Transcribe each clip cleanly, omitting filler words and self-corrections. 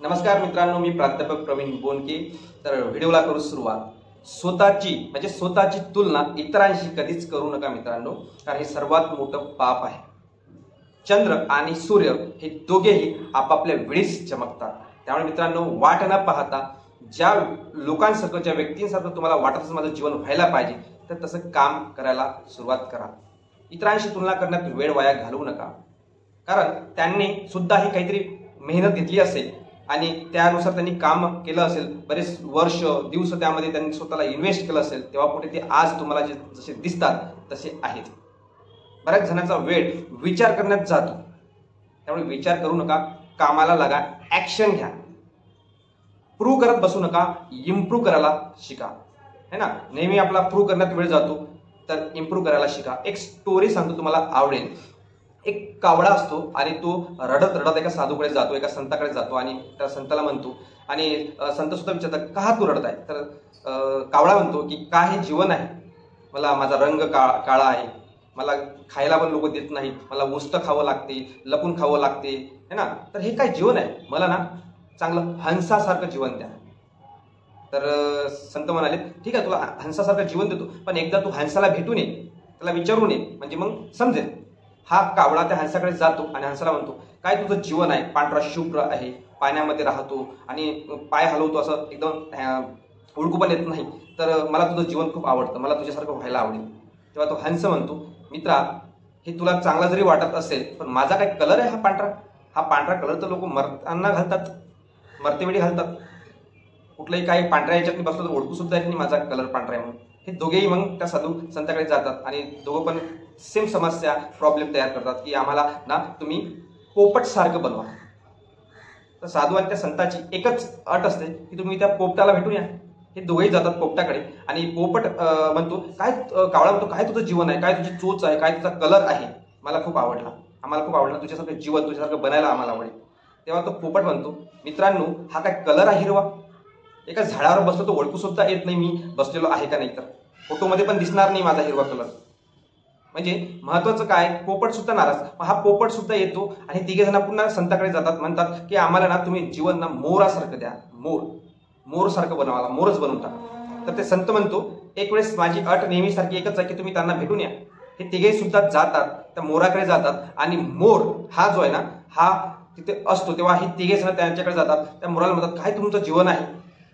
नमस्कार मित्रांनो, मी प्राध्यापक प्रवीण बोनके। तर व्हिडिओला करू सुरुवात। स्वतःची तुलना इतरांशी कधीच करू नका मित्रांनो, कारण हे सर्वात मोठं पाप आहे। चंद्र आणि सूर्य हे दोघेही आपापल्या वेळीच चमकतात। त्यामुळे मित्रांनो, वाट न पाहता ज्या लोकांसारखं, ज्या व्यक्तींसारखं तुम्हाला वाटत असेल माझं जीवन व्हायला पाहिजे, तर तसं काम करायला सुरुवात करा। इतरांशी तुलना करण्यात वेळ वाया घालवू नका, कारण त्यांनी सुद्धा ही काहीतरी मेहनत घेतली असेल आणि त्यानुसार त्यांनी काम केलं असेल, बरेच वर्ष दिवस त्यामध्ये त्यांनी स्वतःला इन्व्हेस्ट केलं असेल, तेव्हा कुठे ते आज तुम्हाला जसे दिसतात तसे आहेत। बऱ्याच जणांचा वेळ विचार करण्यात जातो, त्यामुळे विचार करू नका, कामाला लागा, ऍक्शन घ्या। प्रूव्ह करत बसू नका, इम्प्रूव्ह करायला शिका, है ना। नेहमी आपला प्रूव्ह करण्यात वेळ जातो, तर इम्प्रूव्ह करायला शिका। एक स्टोरी सांगतो, तुम्हाला आवडेल। एक कावळा असतो आणि तो रडत रडत एका साधूकडे जातो, एका संताकडे जातो आणि त्या संताला म्हणतो, आणि संत सुद्धा विचारतात, का तू रडत आहे? तर कावळा म्हणतो की काय हे जीवन आहे, मला माझा रंग काळा आहे, मला खायला पण लोक देत नाहीत, मला उष्ट खावं लागते, लपून खावं लागते, है ना। तर हे काय जीवन आहे? मला ना चांगलं हंसासारखं जीवन द्या। तर संत म्हणाले, ठीक आहे, तुला हंसासारखं जीवन देतो, पण एकदा तू हंसाला भेटून ये, त्याला विचारून ये, म्हणजे मग समजेल। हा कावळा त्या हंसाकडे जातो आणि हंसाला म्हणतो, काय तुझं जीवन आहे, पांढरा शुभ्र आहे, पाण्यामध्ये राहतो आणि पाय हलवतो, असं एकदम उडकू पण येत नाही, तर मला तुझं जीवन खूप आवडतं, मला तुझ्यासारखं व्हायला आवडेल। तेव्हा तो हंस म्हणतो, मित्रा, हे तुला चांगलं जरी वाटत असेल, पण माझा काय कलर आहे हा पांढरा कलर तर लोक मरताना घालतात, मरतेवेळी घालतात, कुठलंही काही पांढऱ्या याच्यात बसलं तर ओळखू सुद्धा येत नाही माझा कलर पांढरा आहे म्हणून। हे दोघेही मग त्या साधू संताकडे जातात आणि दोघं पण सेम समस्या, प्रॉब्लेम तयार करतात की आम्हाला ना तुम्ही पोपट सारखं बनवा। तर साधू आणि त्या संताची एकच अट असते की तुम्ही त्या पोपटाला भेटून या। हे दोघेही जातात पोपटाकडे आणि पोपट म्हणतो, काय कावळा म्हणतो, काय तुझं जीवन आहे, काय तुझी चोच आहे, काय तुझा कलर आहे, मला खूप आवडला, आम्हाला खूप आवडला, तुझ्यासारखं जीवन, तुझ्यासारखं बनायला आम्हाला आवडेल। तेव्हा तो पोपट म्हणतो, मित्रांनो, हा काय कलर आहे हिरवा? एका झाडावर बसलो तो ओळखू सुद्धा येत नाही मी बसलेलो आहे का नाही, तर फोटोमध्ये पण दिसणार नाही माझा हिरवा कलर। म्हणजे महत्वाचं काय, पोपट सुद्धा नाराज। हा पोपट सुद्धा येतो आणि तिघे जण पुन्हा संताकडे जातात, म्हणतात की आम्हाला ना तुम्ही जीवन ना मोरासारखं द्या, मोर सारखं बनवायला, मोरच बनवून टाका। तर ते संत म्हणतो, एक वेळेस माझी अट नेहमीसारखी एकच आहे की तुम्ही त्यांना भेटून या। हे तिघे सुद्धा जातात, त्या मोराकडे जातात आणि मोर हा जो आहे ना, हा तिथे असतो, तेव्हा हे तिघे जण त्यांच्याकडे जातात। त्या मोराला म्हणतात, काय तुमचं जीवन आहे,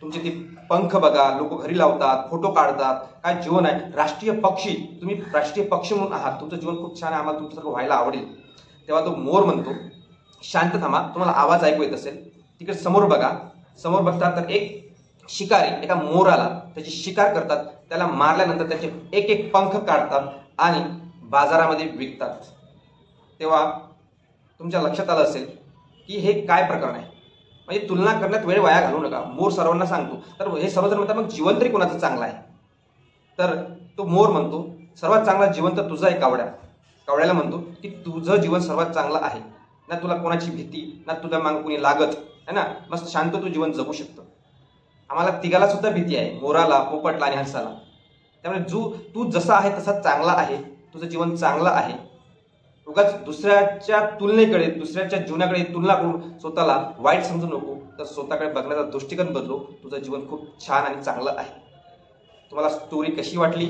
तुमचे ते पंख बघा, लोक घरी लावतात, फोटो काढतात, काय जीवन आहे, राष्ट्रीय पक्षी, तुम्ही राष्ट्रीय पक्षी म्हणून आहात, तुमचं जीवन खूप छान आहे, आम्हाला तुमच्यासारखं व्हायला आवडेल। तेव्हा तो मोर म्हणतो, शांत थांबा, तुम्हाला आवाज ऐकू येत असेल, तिकडे समोर बघा। समोर बघतात तर एक शिकारी एका मोराला त्याची शिकार करतात, त्याला मारल्यानंतर त्याचे एक एक पंख काढतात आणि बाजारामध्ये विकतात। तेव्हा तुमच्या लक्षात आलं असेल की हे काय प्रकरण आहे। म्हणजे तुलना करण्यात वेळ वाया घालवू नका। मोर सर्वांना सांगतो, तर हे सर्वजण म्हणतात, मग जीवन तरी कोणाचं चांगलं आहे? तर तो मोर म्हणतो, सर्वात चांगला जीवन तर तुझं आहे कावड्या। कावड्याला म्हणतो की तुझं जीवन सर्वात चांगलं आहे ना, तुला कोणाची भीती ना, तुझ्या मागे कोणी लागत है ना, मस्त शांत तू जीवन जगू शकतो। आम्हाला तिघाला सुद्धा भीती आहे, मोराला, पोपटला आणि हंसाला। त्यामुळे तू जसा आहे तसा चांगला आहे, तुझं जीवन चांगलं आहे। उगाच दुसऱ्याच्या तुलनेकडे, दुसऱ्याच्या जीवनाकडे तुलना करून स्वतःला वाईट समजू नको, तर स्वतःकडे बघण्याचा दृष्टिकोन बदलो, तुझं जीवन खूप छान आणि चांगलं आहे। तुम्हाला स्टोरी कशी वाटली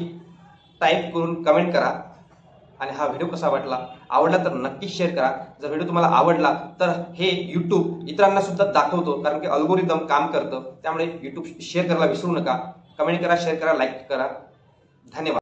टाईप करून कमेंट करा, आणि हा व्हिडिओ कसा वाटला, आवडला तर नक्की शेअर करा। जर व्हिडिओ तुम्हाला आवडला तर हे यूट्यूब इतरांना सुद्धा दाखवतो, कारण की अल्गोरिदम काम करतं, त्यामुळे यूट्यूब शेअर करायला विसरू नका। कमेंट करा, शेअर करा, लाईक करा। धन्यवाद।